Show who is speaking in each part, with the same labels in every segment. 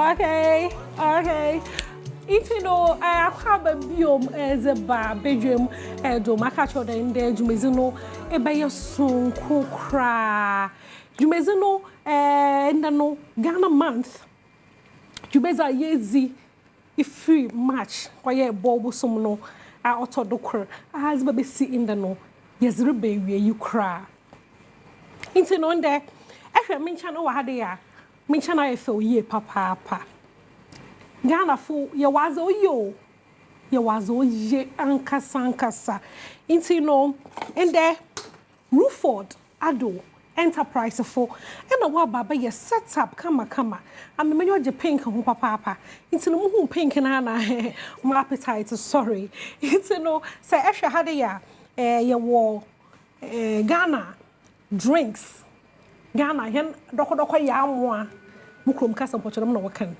Speaker 1: Okay. Iti no I have a biome as a Badwam Adom akacho den de dwumezi e be ye sonko kra dwumezi nda no Ghana month dwumezi yezi free match koye bobo som no a otodokor has be see in the no yezre be wie you kra iti no nde ehwe mencha no wa hade ya mencha na ye fe oye papa Ghana fo ye wazo ye ankasa inti no ende Rufordaddo enterprise fo ena wa baba ye set up kama ammenyo je pink ho papa inti no hu pink na my appetite sorry inti no say ehwe hade ya ye wo Ghana drinks Ghana hen doko ya amoa mukrom kasa pochodom na wakan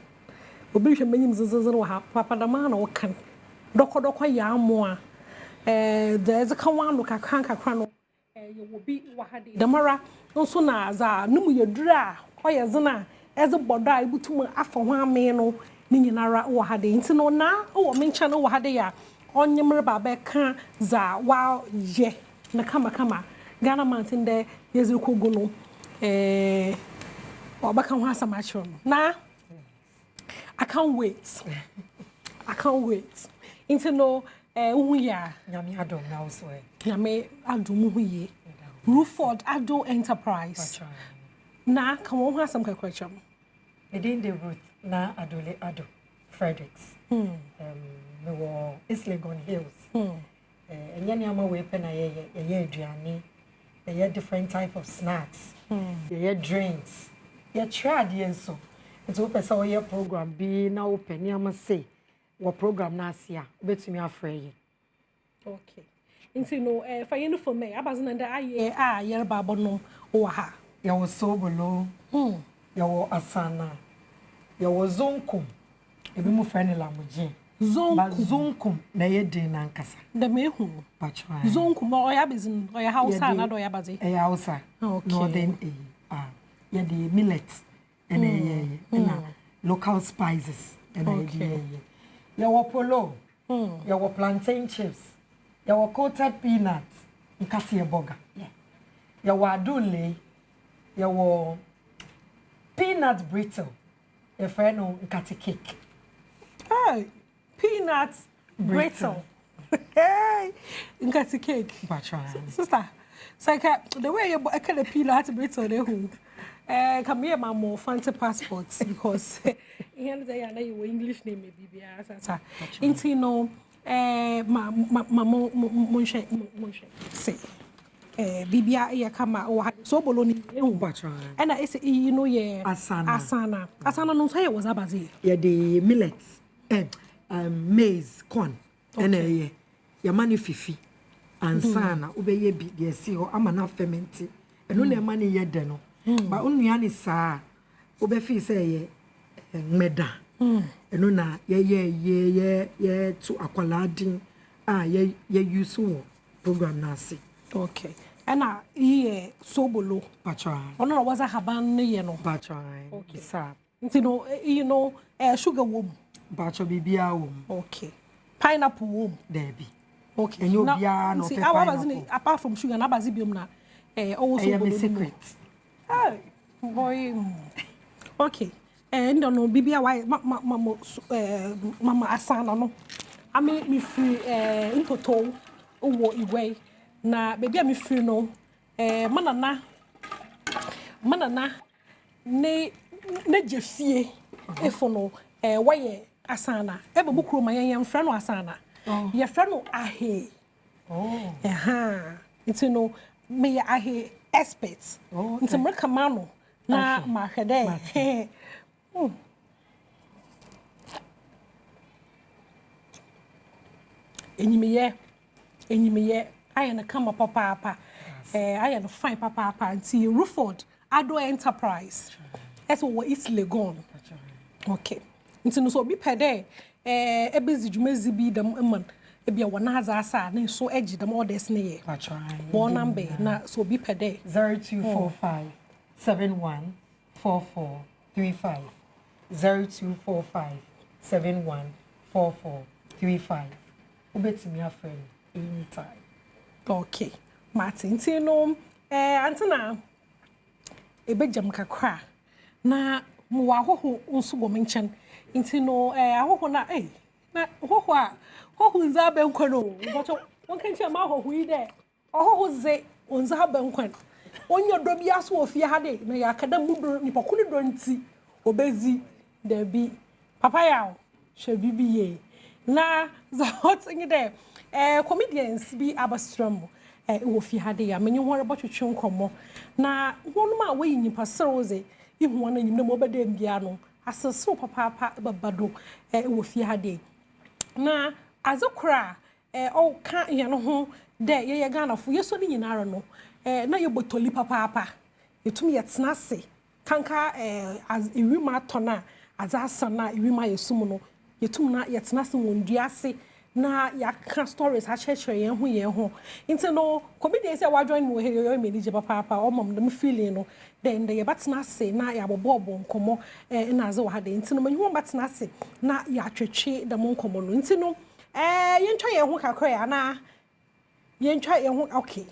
Speaker 1: obi hwe manyim zezezero ha papa da ma na wokan doko ya amoa there's a kan kakra no ye wo bi wa hade damara nso na za numu ye dura oye zena eze bodo a ibutum afa ho ame no ni nyinara wo hade nti no na wo mencha no wo hade ya onyemre baba ka za wa ye na kama Ghana mountain de yezu kogu no obaka ho asamacho na I can't wait. Into no uya.
Speaker 2: Nyame Adom na also.
Speaker 1: Nyame Adom huye. Rufordaddo enterprise. Na come on have some question.
Speaker 2: Within the route na Addo Fredericks. No Islegon Hills. Any ama we pen ye aduane. Ye different type of snacks. Ye drinks. Ye trad ye so. It's open so your program be now open. You must say what program na sia. Bet me afraid.
Speaker 1: Okay. Into no if I know for me, I was under aye yer babo no o ha.
Speaker 2: Ya was so below. Ya was asana. Ya was zonkum. Ebi mu friend lamuji. Zonkum na ye din na nkasa.
Speaker 1: The me hu.
Speaker 2: Patwa.
Speaker 1: Zonkum o ya bezin o ya hausa na do ya baze.
Speaker 2: E hausa.
Speaker 1: Okay.
Speaker 2: Northern ya the millet. And local spices and your polo, your plantain chips, your coated peanuts, you cut your burger, your wadule, your peanut brittle, your friend on cut cake.
Speaker 1: Hey, peanut brittle. Hey, cut cake. Sister, so the way you buy a peanut brittle, they who. Come here, my more fancy passports because here they are your English name maybe as into no Monshe say Bibia ya kama o so boloni and I say you know ye asana no say was abazi
Speaker 2: yeah the millets maize corn and your money fifi and sana obeye bi de see ho amana ferment and no money ye de no but unuani sa obefi say ye meda eno na ye to akwaladin ye use wo program na se
Speaker 1: okay ana ye sobolo
Speaker 2: patwa
Speaker 1: ono was a haban ye no
Speaker 2: patwa okay sa
Speaker 1: no you know sugar wom
Speaker 2: patwa bibia wom
Speaker 1: okay pineapple wom
Speaker 2: there be
Speaker 1: okay
Speaker 2: and you bia no
Speaker 1: pineapple apart from sugar na bazi biom na also
Speaker 2: a secret.
Speaker 1: Hey, boy. Okay. And no bibia why mama asana no. I mean me free in toto owo iwe na baby me free no manana ne jefie efo no why asana e be bukuro mayen frɛ no asana ye frɛ no ahe it's no me ahe experts into Mercamano na mahede enyimiye ayana kama papa ayana fine papa anti Rufordaddo enterprise eso wo is legon okay into no so bi pede ebezi dwumezi bi dam man ebia wona za asa na so agi dem orders na ye one number na so bi pede
Speaker 2: 0245 714435 0245 714435. Ubetimi a friend anytime.
Speaker 1: Okay. Martin, no, Antona, ebejam kakra. Na muwa ho nso wo menchen. Nti no, ho na na ho nza be nkwa no. But won kan che ma ho yi de. Ho ze onza be nkwa. Onyo do bia so ofie ha de na ya kada mudo ni pokuni do nti obezi da bi papa ya hwe bibiye na za hot ngi de comedians bi abastram wo fi ha de ya menye ho rebotwetwe nkomo na wonu ma wayi nyipa seroze ihu wana nyim na mo bede mbia no aseso papa babado wo fi ha de na azokra o ka ye no ho de ye Ghana fo yeso ni nyinaro no na ye botoli papa yetum ye tenase kanka as iwima tona azasa na iwima yesum no yetum na ye tenase wonduase na ya ka stories a chechere yen ho nti no comedian say wa join me here yo manage papa o mom dem feeling no then ye batenase na ya bobo nkomo na aze wa ha de nti no manyi ho batenase na ya twetwe dem nkomo no nti no yentwa ye ho kakra ya na yentwa ye ho okay